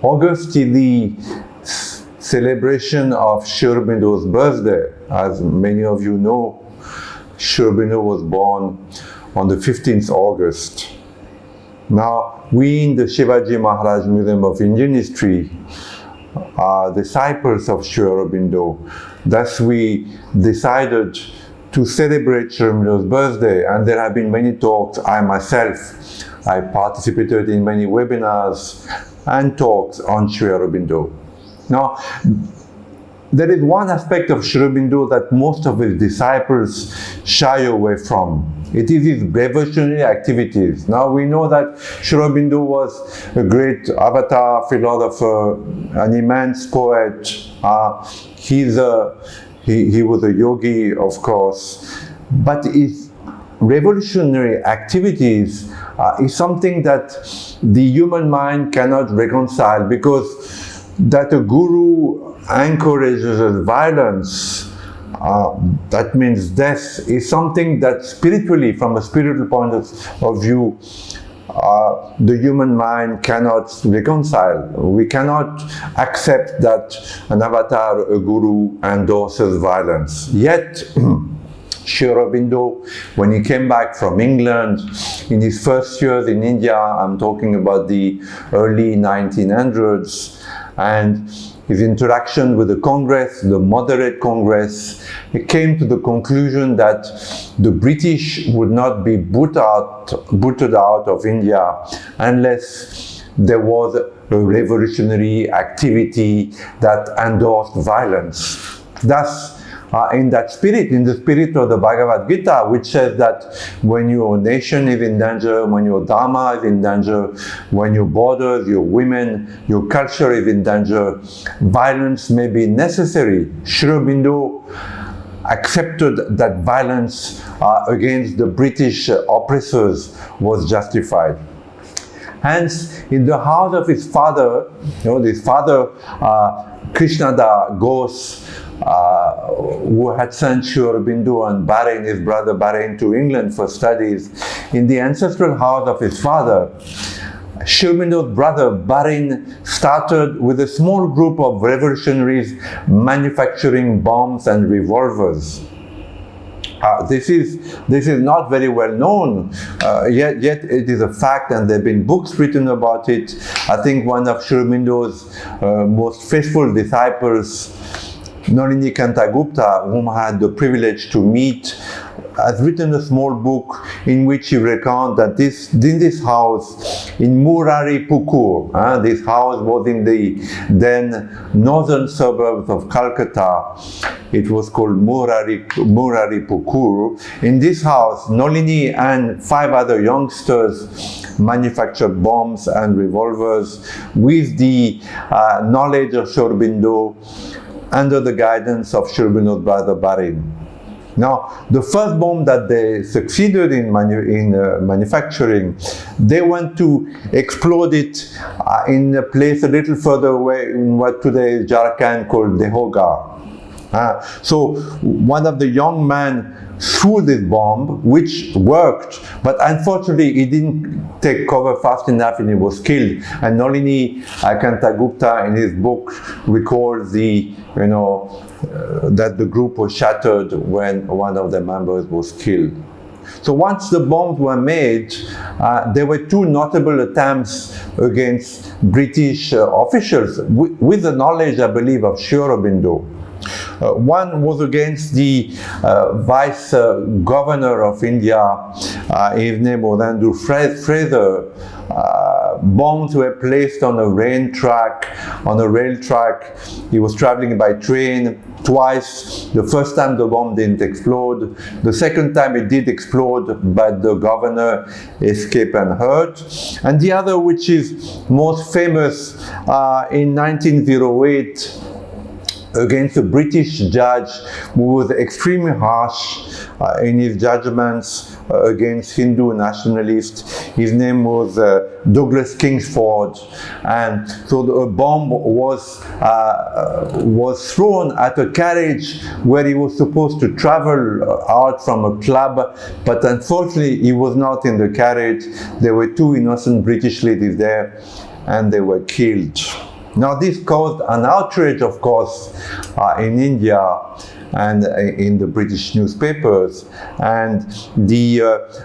August is the celebration of Sri Aurobindo's birthday. As many of you know, Sri Aurobindo was born on the 15th August. Now, we in the Shivaji Maharaj Museum of Indian History are disciples of Sri Aurobindo. Thus, we decided to celebrate Sri Aurobindo's birthday, and there have been many talks. I participated in many webinars and talks on Sri Aurobindo. Now, there is one aspect of Sri Aurobindo that most of his disciples shy away from. It is his revolutionary activities. Now we know that Sri Aurobindo was a great avatar, philosopher, an immense poet. He was a yogi, of course, but his revolutionary activities is something that the human mind cannot reconcile, because that a guru encourages violence, that means death, is something that spiritually, from a spiritual point of view, the human mind cannot reconcile. We cannot accept that an avatar, a guru, endorses violence. Yet, Sri Aurobindo, when he came back from England, in his first years in India, I'm talking about the early 1900s, and his interaction with the Congress, the moderate Congress, he came to the conclusion that the British would not be booted out of India unless there was a revolutionary activity that endorsed violence. Thus, in that spirit, in the spirit of the Bhagavad Gita, which says that when your nation is in danger, when your dharma is in danger, when your borders, your women, your culture is in danger, violence may be necessary. Sri Aurobindo accepted that violence against the British oppressors was justified. Hence, in the house of his father, his father, Krishnada Ghose, who had sent Sri Aurobindo and Bahrain, his brother Bahrain, to England for studies, in the ancestral house of his father, Sri Aurobindo's brother Bahrain started with a small group of revolutionaries manufacturing bombs and revolvers. This is not very well known, yet it is a fact, and there have been books written about it. I think one of Sri Aurobindo's most faithful disciples, Nalini Kantagupta, whom I had the privilege to meet, has written a small book in which he recounts that in this house in Murari-Pukur, this house was in the then northern suburbs of Calcutta. It was called Murari-Pukur. In this house, Nalini and 5 other youngsters manufactured bombs and revolvers with the knowledge of Sri Aurobindo, under the guidance of Sri Aurobindo's brother Bahrain. Now, the first bomb that they succeeded in manufacturing, they went to explode it in a place a little further away in what today is Jharkhand, called Dehoga. So one of the young men threw this bomb, which worked, but unfortunately it didn't take cover fast enough and he was killed. And Nalini Kantagupta, in his book, recalls that the group was shattered when one of the members was killed. So once the bombs were made, there were 2 notable attempts against British officials with the knowledge, I believe, of Sri Aurobindo. One was against the vice governor of India. His name was Andrew Fraser. Bombs were placed on a rail track. He was traveling by train twice. The first time the bomb didn't explode. The second time it did explode, but the governor escaped unhurt. And the other, which is most famous, in 1908, against a British judge who was extremely harsh in his judgments against Hindu nationalists. His name was Douglas Kingsford, and so a bomb was thrown at a carriage where he was supposed to travel out from a club, but unfortunately he was not in the carriage. There were two innocent British ladies there, and they were killed. Now this caused an outrage, of course, in India and in the British newspapers, and the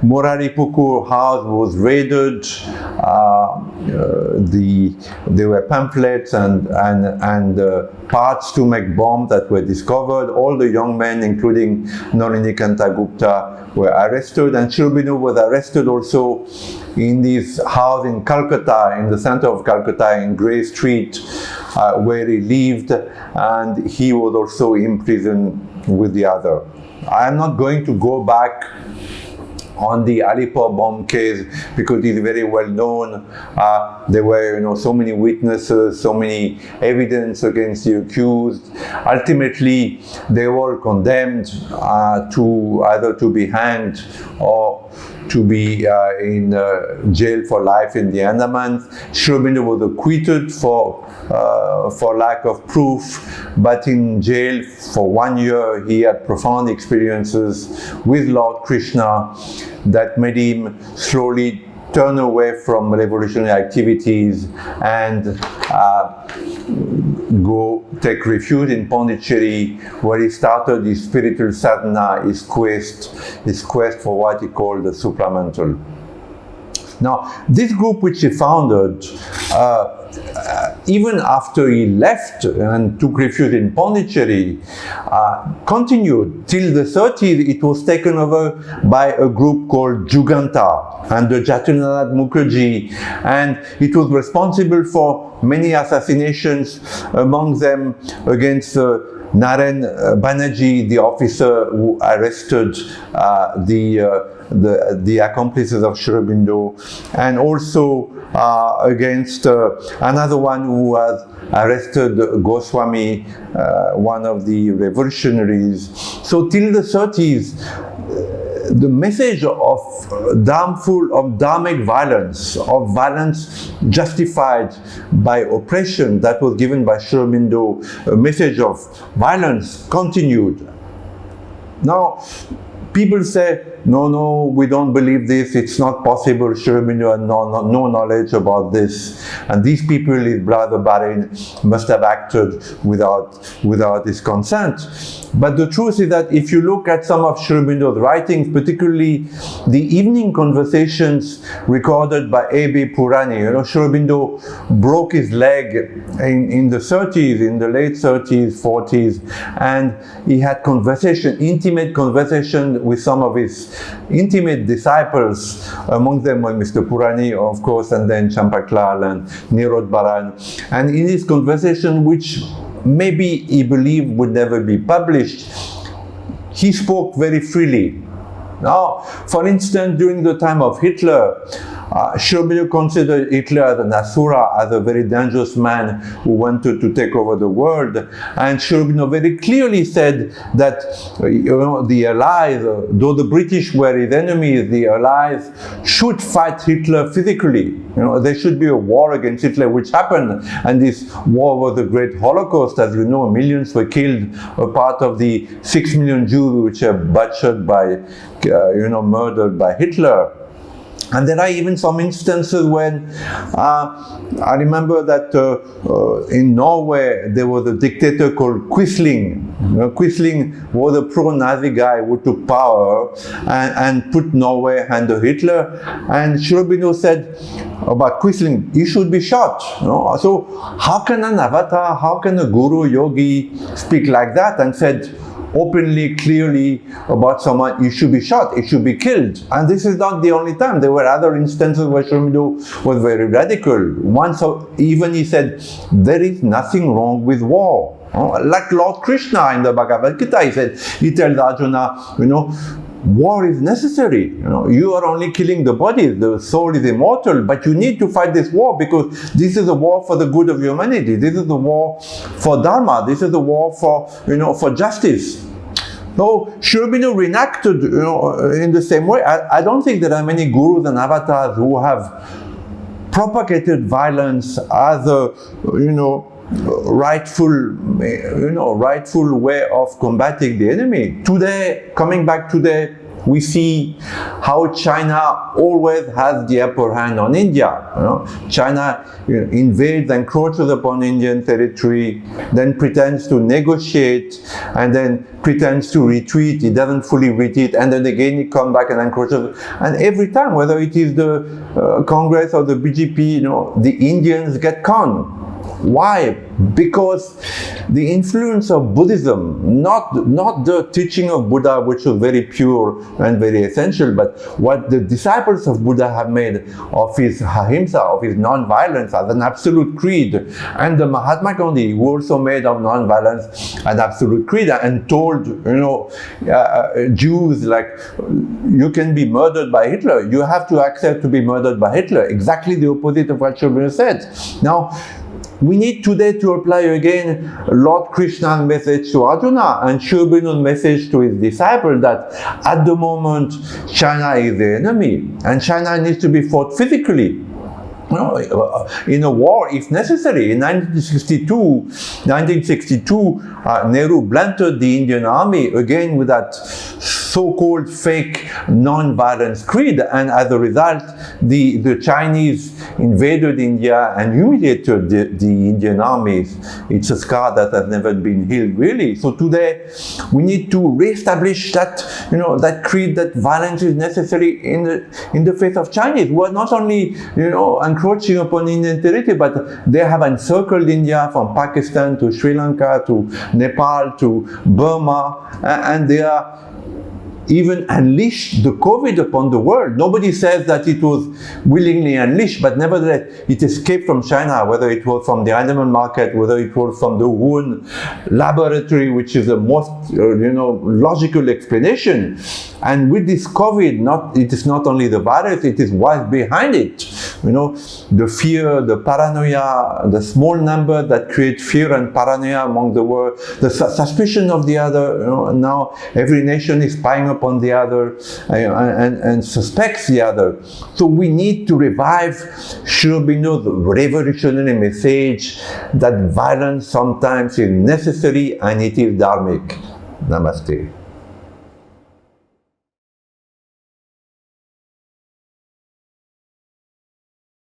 Muraripukur house was raided. There were pamphlets and parts to make bombs that were discovered. All the young men, including Nalinikanta Gupta, were arrested, and Sri Aurobindo was arrested also in this house in Calcutta, in the center of Calcutta, in Grey Street, where he lived, and he was also imprisoned with the other. I am not going to go back on the Alipur bomb case because it is very well known. There were, so many witnesses, so many evidence against the accused. Ultimately, they were condemned to either to be hanged or to be in jail for life in the Andamans. Sri Aurobindo was acquitted for lack of proof, but in jail for 1 year he had profound experiences with Lord Krishna that made him slowly turn away from revolutionary activities and go take refuge in Pondicherry, where he started his spiritual sadhana, his quest for what he called the supramental. Now, this group which he founded, even after he left and took refuge in Pondicherry, continued till the 30s. It was taken over by a group called Juganta under Jatindranath Mukherjee, and it was responsible for many assassinations, among them against Naren Banerjee, the officer who arrested the accomplices of Sri Aurobindo, and also against another one who was arrested, Goswami, one of the revolutionaries. So till the 30s, the message of Dharmic violence, of violence justified by oppression that was given by Sri Aurobindo, a message of violence continued. Now, people say, no, we don't believe this, it's not possible, Sri Aurobindo had no knowledge about this, and these people, his brother Barin, must have acted without his consent. But the truth is that if you look at some of Sri Aurobindo's writings, particularly the evening conversations recorded by A.B. Purani, Sri Aurobindo broke his leg in the 30s, in the late 30s, 40s, and he had intimate conversation with some of his intimate disciples, among them were Mr. Purani, of course, and then Champaklal and Nirod Baran. And in his conversation, which maybe he believed would never be published, he spoke very freely. Now, for instance, during the time of Hitler, Sri Aurobindo considered Hitler as an asura, as a very dangerous man who wanted to take over the world. And Sri Aurobindo very clearly said that the Allies, though the British were his enemies, the Allies should fight Hitler physically. There should be a war against Hitler, which happened. And this war was the great Holocaust. As you know, millions were killed, a part of the 6 million Jews which were butchered by, murdered by Hitler. And there are even some instances when I remember that in Norway there was a dictator called Quisling. Quisling was a pro-Nazi guy who took power and put Norway under Hitler. And Sri Aurobindo said about Quisling, he should be shot. So how can an avatar, how can a guru, yogi speak like that and said openly, clearly about someone, you should be shot, it should be killed? And this is not the only time. There were other instances where Sri Aurobindo was very radical. Once even he said, there is nothing wrong with war. Like Lord Krishna in the Bhagavad Gita, he tells Arjuna, war is necessary. You are only killing the body. The soul is immortal, but you need to fight this war because this is a war for the good of humanity. This is a war for dharma. This is a war for, for justice. No, Sri Aurobindo reenacted, in the same way. I don't think there are many gurus and avatars who have propagated violence as a, rightful way of combating the enemy. Today, coming back today, we see how China always has the upper hand on India. China invades, encroaches upon Indian territory, then pretends to negotiate, and then pretends to retreat. It doesn't fully retreat, and then again it comes back and encroaches. And every time, whether it is the Congress or the BJP, the Indians get conned. Why? Because the influence of Buddhism, not the teaching of Buddha, which was very pure and very essential, but what the disciples of Buddha have made of his ahimsa, of his non-violence as an absolute creed, and the Mahatma Gandhi, who also made of non-violence an absolute creed, and told Jews, like, you can be murdered by Hitler, you have to accept to be murdered by Hitler. Exactly the opposite of what Sri Aurobindo said. Now, we need today to apply again Lord Krishna's message to Arjuna and Sri Aurobindo's message to his disciple that at the moment China is the enemy and China needs to be fought physically. In a war if necessary. In 1962, Nehru blunted the Indian army again with that so-called fake non-violence creed, and as a result the Chinese invaded India and humiliated the Indian armies. It's a scar that has never been healed, really. So today we need to re-establish that, that creed, that violence is necessary in the face of Chinese, who are not only, encroaching upon Indian territory, but they have encircled India from Pakistan to Sri Lanka to Nepal to Burma, and they are even unleashed the COVID upon the world. Nobody says that it was willingly unleashed, but nevertheless it escaped from China, whether it was from the animal market, whether it was from the Wuhan laboratory, which is the most logical explanation. And with this COVID, it is not only the virus, it is what's behind it. The fear, the paranoia, the small number that create fear and paranoia among the world, the suspicion of the other. Now every nation is spying upon the other and suspects the other. So we need to revive Sri Aurobindo's revolutionary message that violence sometimes is necessary and it is dharmic. Namaste.